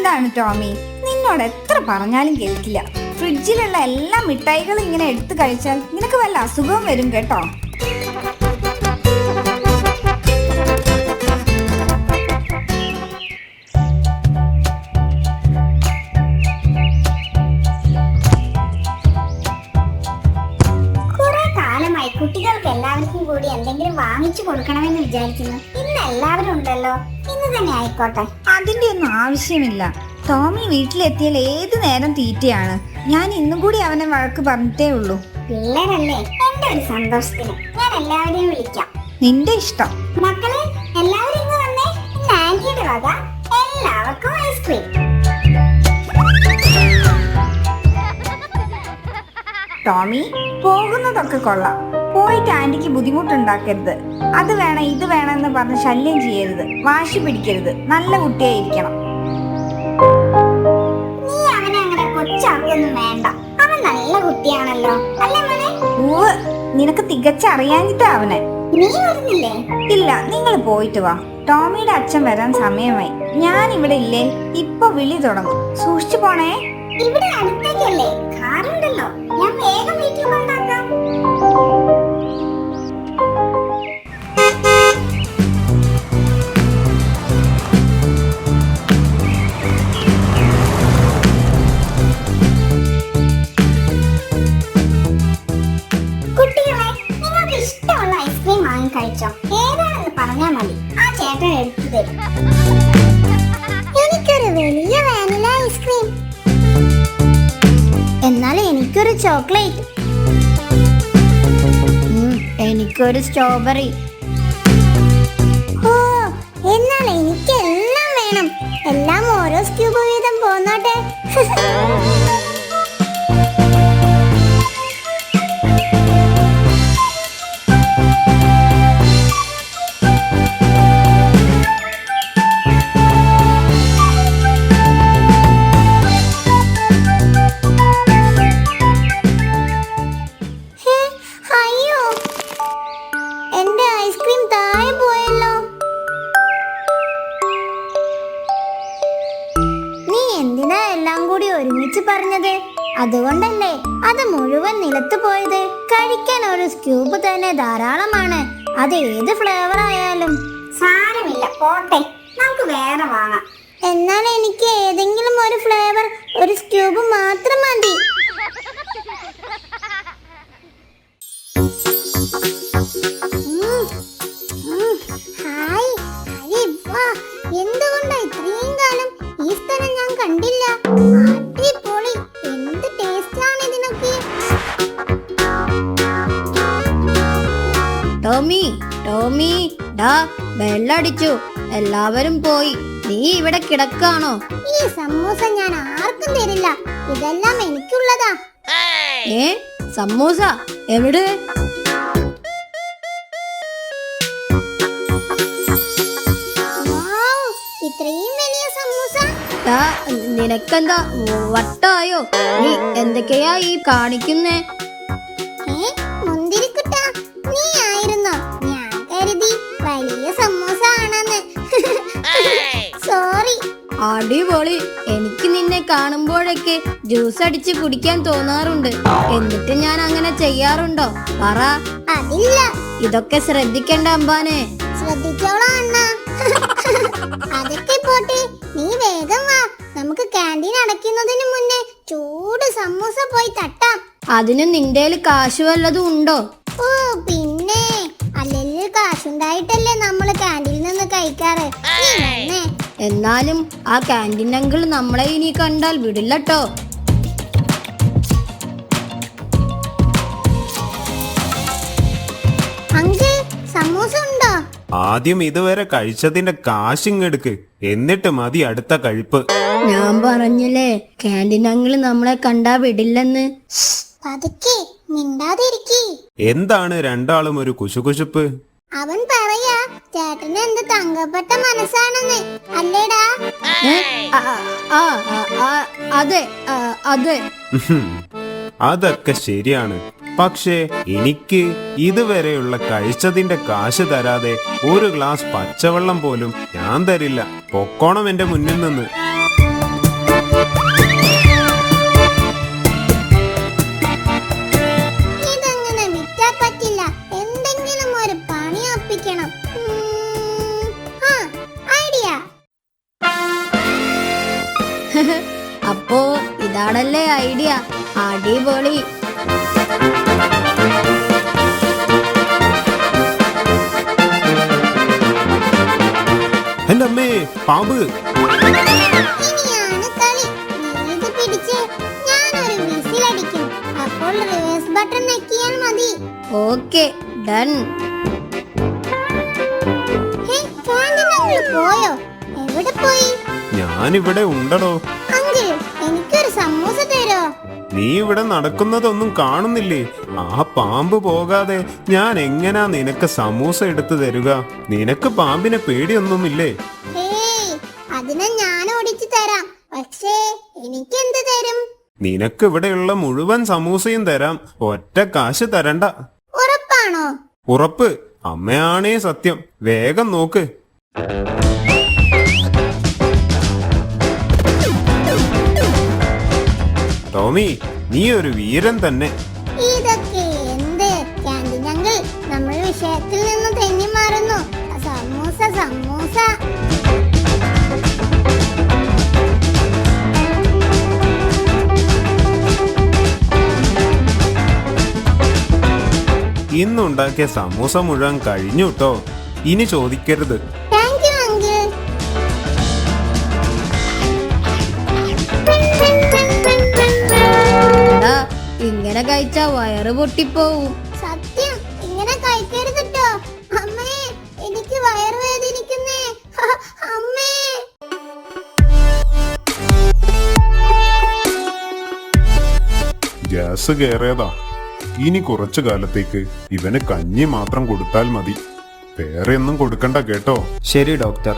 എന്താണ് ടോമി, നിന്നോട് എത്ര പറഞ്ഞാലും കേൾക്കില്ല. ഫ്രിഡ്ജിലുള്ള എല്ലാ മിഠായികളും ഇങ്ങനെ എടുത്തു കഴിച്ചാൽ നിനക്ക് വല്ല അസുഖവും വരും കേട്ടോ. കുട്ടികൾക്ക് എല്ലാവർക്കും കൂടി എന്തെങ്കിലും വാങ്ങിച്ചു കൊടുക്കണമെന്ന് വിചാരിക്കുന്നു. ഇന്ന് എല്ലാവരും ഉണ്ടല്ലോ, ഇന്ന് തന്നെ ആയിക്കോട്ടെ. അതിന്റെ ഒന്നും ആവശ്യമില്ല. ടോമി വീട്ടിലെത്തിയാൽ ഏത് നേരം തീറ്റയാണ്. ഞാൻ ഇന്നും കൂടി അവനെ വഴക്ക് പറഞ്ഞിട്ടേ ഉള്ളൂ. പിള്ളേരല്ലേ, എന്റെ ഒരു സന്തോഷത്തിന് ഞാൻ എല്ലാവരെയും വിളിക്കാം. നിന്റെ ഇഷ്ടം. മക്കളെ എല്ലാവരും ഇന്ന് വന്നേ. ഇന്ന് ആന്റിയുടെ വക എല്ലാവർക്കും ഐസ്ക്രീം. ടോമി, പോകുന്നതൊക്കെ കൊള്ളാം. പോയിട്ട് ആന്റിക്ക് ബുദ്ധിമുട്ടുണ്ടാക്കരുത്. അത് വേണം ഇത് വേണമെന്ന് പറഞ്ഞ് ശല്യം ചെയ്യരുത്, വാശി പിടിക്കരുത്. നല്ല കുട്ടിയായിരിക്കണം. നീ അവനെ അങ്ങനെ കൊച്ചാക്കൊന്നും വേണ്ട. അവൻ നല്ല കുട്ടിയാണല്ലോ, അല്ലേ മോനെ? ഓ, നിനക്ക് തികച്ചറിയാഞ്ഞിട്ടാ അവനെ. നീ വരുന്നില്ലേ? ഇല്ല, നിങ്ങൾ പോയിട്ട് വാ. ടോമിയുടെ അച്ഛൻ വരാൻ സമയമായി. ഞാൻ ഇവിടെ ഇല്ലേ, ഇപ്പൊ വിളി തുടങ്ങും. സൂക്ഷിച്ചു പോണേ. ഇവിടെ അടുത്തേക്കല്ലേ, കാറുണ്ടല്ലോ. ഞാൻ വേഗം വീട്ടിൽ കൊണ്ടാക്കാം. കുട്ടികളെ, നിങ്ങൾക്ക് ഇഷ്ടമുള്ള ഐസ്ക്രീം വാങ്ങി കഴിച്ചോ. ഏതാണെന്ന് പറഞ്ഞാൽ മതി, ആ ചേട്ടൻ എടുത്തു തരും. എനിക്കൊരു വലിയ വാനില ഐസ്ക്രീം. എന്നാൽ എനിക്കൊരു ചോക്ലേറ്റ്. എനിക്കൊരു സ്ട്രോബെറി. ഓ, എന്നാൽ എനിക്ക് എല്ലാം വേണം. എല്ലാം ഓരോ സ്ക്യൂബ് വീതം പോന്നോട്ടെ. ഒരുമിച്ച് പറഞ്ഞത് അതുകൊണ്ടല്ലേ അത് മുഴുവൻ നിലത്ത് പോയത്. കഴിക്കാൻ ഒരു സ്ക്യൂബ് തന്നെ ധാരാളമാണ്. അത് ഏത് ഫ്ലേവർ ആയാലും സാരമില്ല, പോട്ടെ, നമുക്ക് വേറെ വാങ്ങാം. എന്നാൽ എനിക്ക് ഏതെങ്കിലും ഒരു ഫ്ലേവർ, ഒരു സ്ക്യൂബ് മാത്രം മതി. ഹായ്, എന്തുകൊണ്ടാ ഇത്രയും കാലം ഈ സ്ഥലം ഞാൻ കണ്ടില്ല? അടിപൊളി, എന്ത് ടേസ്റ്റ് ആണ് ഇതിനൊക്കെ. ടോമി, ടോമി, ഡാ ബെല്ലടിച്ചു. എല്ലാവരും പോയി. നീ ഇവിടെ കിടക്കാണോ? ഈ സമൂസ ഞാൻ ആർക്കും തരില്ല. ഇതെല്ലാം എനിക്കുള്ളതാ. സമൂസ എവിടെ? ഇത്രയും വലിയ സമൂസ. നിനക്കെന്താ വട്ടായോ? നീ എന്തൊക്കെയാ ഈ കാണിക്കുന്നേ? മുന്തിരിക്കുട്ടാ, നീ ആയിരുന്നോ? ഞാൻ കരുതി വലിയ സമൂസ ആണെന്ന്. സോറി. അടിപൊളി. എനിക്ക് നിന്നെ കാണുമ്പോഴൊക്കെ ജ്യൂസ് അടിച്ച് കുടിക്കാൻ തോന്നാറുണ്ട്. എന്നിട്ട് ഞാൻ അങ്ങനെ ചെയ്യാറുണ്ടോ? പറ. അതില്ല. ഇതൊക്കെ ശ്രദ്ധിക്കണ്ട അമ്പാനെ. ശ്രദ്ധിച്ചോളാം അണ്ണ. അതൊക്കെ പോട്ടെ, നീ വേഗം വാ. നമുക്ക് ക്യാൻറ്റീൻ അടയ്ക്കുന്നതിന് മുന്നേ ചൂട് സമൂസ പോയി തട്ടാം. അതിന് നിന്റെ കാശ് വല്ലതും ഉണ്ടോ? ഓ പിന്നെ, അല്ലെങ്കിൽ കാശുണ്ടായിട്ടല്ലേ നമ്മള് ക്യാൻറ്റീനിൽ നിന്ന് കഴിക്കാറ്. എന്നാലും ആ ക്യാൻറ്റീൻ അങ്കിൾ നമ്മളെ ഇനി കണ്ടാൽ വിടില്ലട്ടോ. അങ്കിൾ, സമൂസ ഉണ്ടോ? ആദ്യം ഇതുവരെ കഴിച്ചതിന്റെ കാശിങ്ങെടുക്ക്, എന്നിട്ട് മതി അടുത്ത കഴിപ്പ്. ഞാൻ പറഞ്ഞില്ലേ, ക്യാൻറ്റീൻ അങ്കിൾ നമ്മളെ കണ്ടാ വിടില്ലെന്ന്. പതുക്കെ, മിണ്ടാതിരിക്കി. എന്താണ് രണ്ടാളും ഒരു കുശുകുശുപ്പ്? അവൻ പറയാ ചേട്ടന് എന്ത് തങ്കപ്പെട്ട മനസ്സാണെന്ന്, അല്ലേടാ? അതെ അതെ. അതൊക്കെ ശരിയാണ്. പക്ഷേ എനിക്ക് ഇതുവരെയുള്ള കഴിച്ചതിന്റെ കാശ് തരാതെ ഒരു ഗ്ലാസ് പച്ചവെള്ളം പോലും ഞാൻ തരില്ല. പൊക്കോണം എന്റെ മുന്നിൽ നിന്ന്. ഇതങ്ങനെ വിറ്റാ പറ്റില്ല, എന്തെങ്കിലും ഒരു പണി ഒപ്പിക്കണം. ഐഡിയ. അപ്പോ ഇതാണല്ലേ ഐഡിയ. അടിപൊളി. എന്റെ അമ്മേ, പാമ്പ്! ഇനിയാണ് കളി. നീ ഇത് പിടിച്ച് ഞാനൊരു വിസിലടിക്കും. അപ്പോൾ റിവേഴ്സ് ബട്ടൺ ഞെക്കിയാൽ മതി. Okay, done. Hey, canteen uncle പോയോ? എവിടെ പോയി? ഞാനിവിടെ ഉണ്ടടോ. അങ്കിൾ, എനിക്കൊരു സമൂസ തരോ? നീ ഇവിടെ നടക്കുന്നതൊന്നും കാണുന്നില്ലേ? ആ പാമ്പ് പോകാതെ ഞാൻ എങ്ങനാ നിനക്ക് സമൂസ എടുത്തു തരുക? നിനക്ക് പാമ്പിനെ പേടിയൊന്നുമില്ലേ? ഹേയ്, അതിനെ ഞാൻ ഓടിച്ചു തരാം. പക്ഷേ എനിക്കെന്ത് തരും? നിനക്ക് ഇവിടെയുള്ള മുഴുവൻ സമൂസയും തരാം. ഒറ്റ കാശ് തരണ്ട. ഉറപ്പാണോ? ഉറപ്പ്. അമ്മയാണേ സത്യം. വേഗം നോക്ക്. ടോമി, നീ ഒരു വീരൻ തന്നെ. ഇതൊക്കെ എന്ത് ക്യാൻറ്റീൻ അങ്കിൾ? നമ്മൾ വിഷയത്തിൽ നിന്ന് തെന്നി മാറുന്നു. സമൂസ സമൂസ. ഇന്നുണ്ടാക്കിയ സമൂസ മുഴുവൻ കഴിഞ്ഞു ട്ടോ. ഇനി ചോദിക്കരുത്. Thank you uncle. എടാ, ഇങ്ങനെ കഴിച്ചാ വയറ് പൊട്ടിപ്പോവും. സത്യം, ഇങ്ങനെ കഴിക്കരുത് ട്ടോ. അമ്മേ, എനിക്ക് വയറുവേദനിക്കുന്നേ. അമ്മേ. ഗ്യാസ് കയറിയതാ. ഇനി കുറച്ചു കാലത്തേക്ക് ഇവന് കഞ്ഞി മാത്രം കൊടുത്താൽ മതി. വേറെ ഒന്നും കൊടുക്കണ്ട കേട്ടോ. ശരി ഡോക്ടർ.